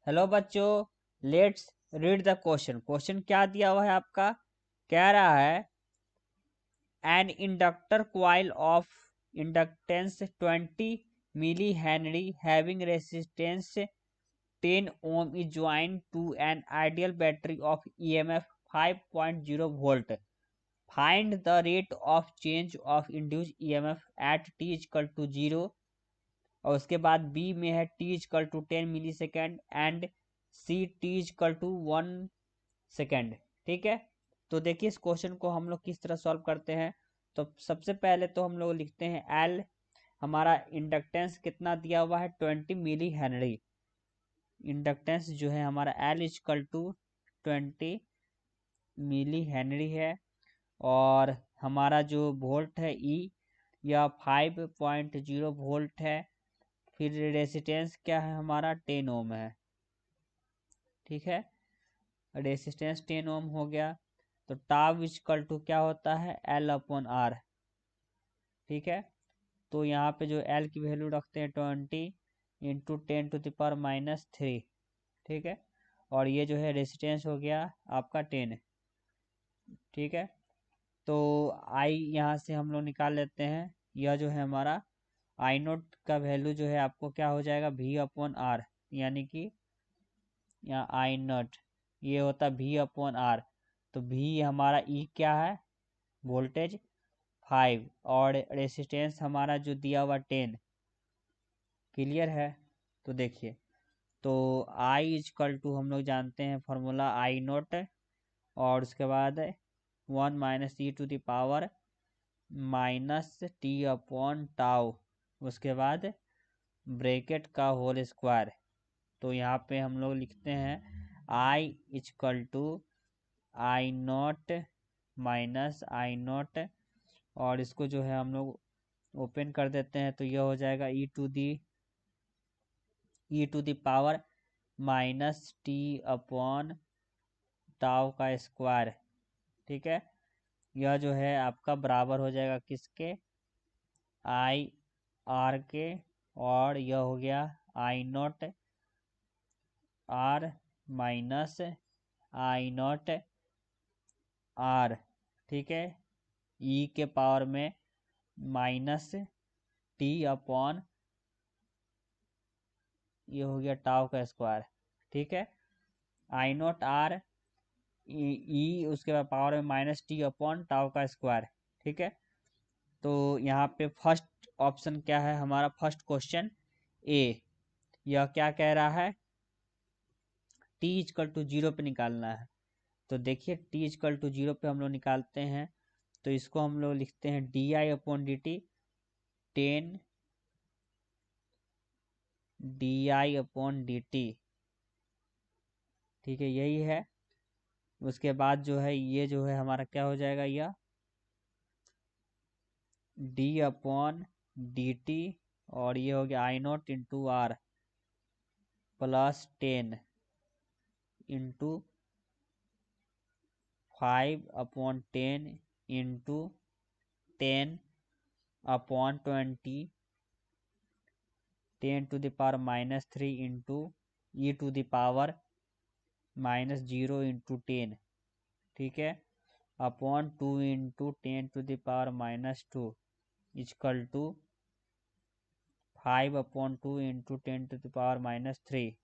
Hello बच्चों, let's read the question. Question क्या दिया हुआ है आपका? कह रहा है an inductor coil of inductance 20 milli henry having resistance 10 ohm is joined to an ideal battery of EMF 5.0 volt. Find the rate of change of induced EMF at t equal to 0। और उसके बाद B में है T is equal to 10 milli second and C T is equal to 1 second. ठीक है, तो देखिए इस क्वेश्चन को हम लोग किस तरह सॉल्व करते हैं। तो सबसे पहले तो हम लोग लिखते हैं एल। हमारा इंडक्टेंस कितना दिया हुआ है? 20 मिली हेनरी। इंडक्टेंस जो है हमारा L equal to 20 milli henry है। और हमारा जो वोल्ट है ई यह 5.0 वोल्ट है। फिर रेसिस्टेंस क्या है हमारा? 10 ओम है। ठीक है, रेसिस्टेंस 10 ओम हो गया। तो टाव इजकल टू क्या होता है? L upon R. ठीक है, तो यहाँ पे जो एल की वैल्यू रखते हैं 20 × 10⁻³ ठीक है, और ये जो है रेसिस्टेंस हो गया आपका 10। ठीक है, तो आई यहाँ से हम लोग निकाल लेते हैं। यह जो है हमारा आई नोट का वैल्यू जो है आपको क्या हो जाएगा? वी अपॉन आर, यानी कि यहाँ आई नॉट ये होता वी अपॉन आर। तो वी हमारा ई क्या है? वोल्टेज 5 और रेसिस्टेंस हमारा जो दिया हुआ 10। क्लियर है? तो देखिए, तो आई इजकल टू हम लोग जानते हैं फॉर्मूला आई नोट, और उसके बाद 1 - e⁻⁻ टी अपॉन टाउ, उसके बाद ब्रैकेट का होल स्क्वायर। तो यहाँ पे हम लोग लिखते हैं I is equal to I naught minus I naught, और इसको जो है हम लोग ओपन कर देते हैं तो यह हो जाएगा e⁻⁻ टी अपॉन टाउ का स्क्वायर। ठीक है, यह जो है आपका बराबर हो जाएगा किसके? आई आर के, और यह हो गया I naught R minus I naught R. ठीक है, ई के पावर में माइनस टी अपॉन ये हो गया टाउ का स्क्वायर। ठीक है, आई नॉट आर ई उसके बाद पावर में माइनस टी अपॉन टाउ का स्क्वायर। ठीक है, तो यहाँ पे फर्स्ट ऑप्शन क्या है हमारा? फर्स्ट क्वेश्चन ए। यह क्या कह रहा है? टी इजकल टू 0 पे निकालना है। तो देखिए टी इजकल टू 0 पे हम लोग निकालते हैं, तो इसको हम लोग लिखते हैं D I upon D T 10 D I upon D T. ठीक है, यही है। उसके बाद जो है ये जो है हमारा क्या हो जाएगा? यह डी अपॉन डी टी, और ये हो गया I naught into R plus 10 into 5/10 into 10/20 10⁻³ into e⁻−0 into 10। ठीक है, upon 2 into 10⁻² is equal to 5/2 into 10⁻³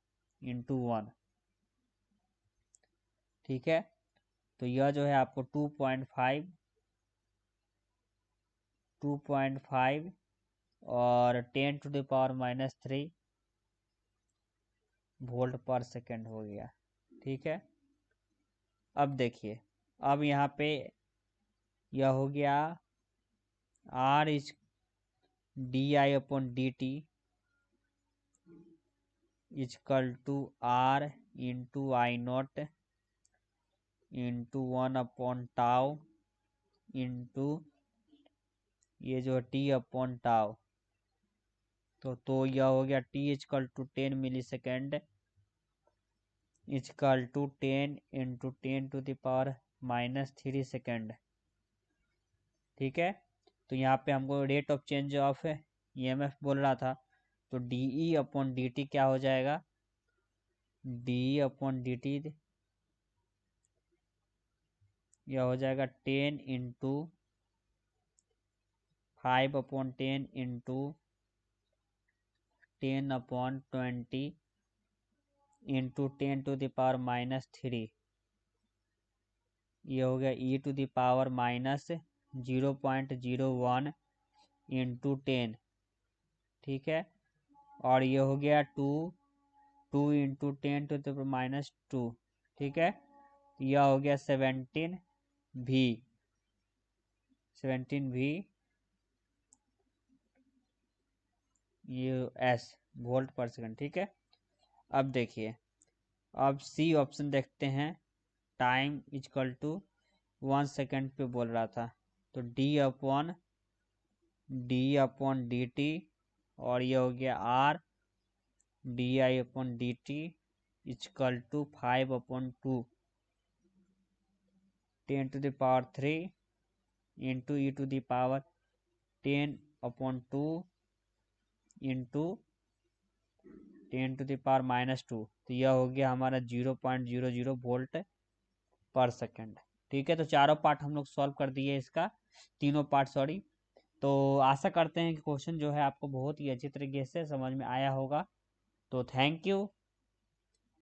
into 1। ठीक है, तो यह जो है आपको 2.5 और 10⁻³ वोल्ट पर सेकेंड हो गया। ठीक है, अब देखिए, अब यहाँ पे यह हो गया R is D I upon D T is equal to R into I naught into 1/टाउ इंटू ये जो टी अपॉन टाउ। तो यह हो गया T is equal to 10 milli second is equal to 10 into 10⁻³ second. ठीक है, तो यहाँ पे हमको rate of change of EMF बोल रहा था, तो D E upon D T क्या हो जाएगा? डी अपॉन डी टी, यह हो जाएगा 10 इंटू 5/10 इंटू 10/20 इंटू 10⁻³ ये हो गया e⁻−0.01 इंटू 10, ठीक है। और ये हो गया 2 इंटू 10⁻², ठीक है। यह हो गया 17 एस वोल्ट पर सेकंड, ठीक है। अब देखिए, अब सी ऑप्शन देखते हैं। टाइम इक्वल टू 1 सेकेंड पे बोल रहा था, तो डी अपॉन डी टी, और ये हो गया R D I upon D T equal to 5/2 10⁻³ into e⁻10/2 into 10⁻², तो यह हो गया हमारा 0.00 वोल्ट पर सेकंड, ठीक है। तो चारों पार्ट हम लोग सॉल्व कर दिए, इसका तीनों पार्ट, सॉरी। तो आशा करते हैं कि क्वेश्चन जो है आपको बहुत ही अच्छी तरीके से समझ में आया होगा। तो थैंक यू।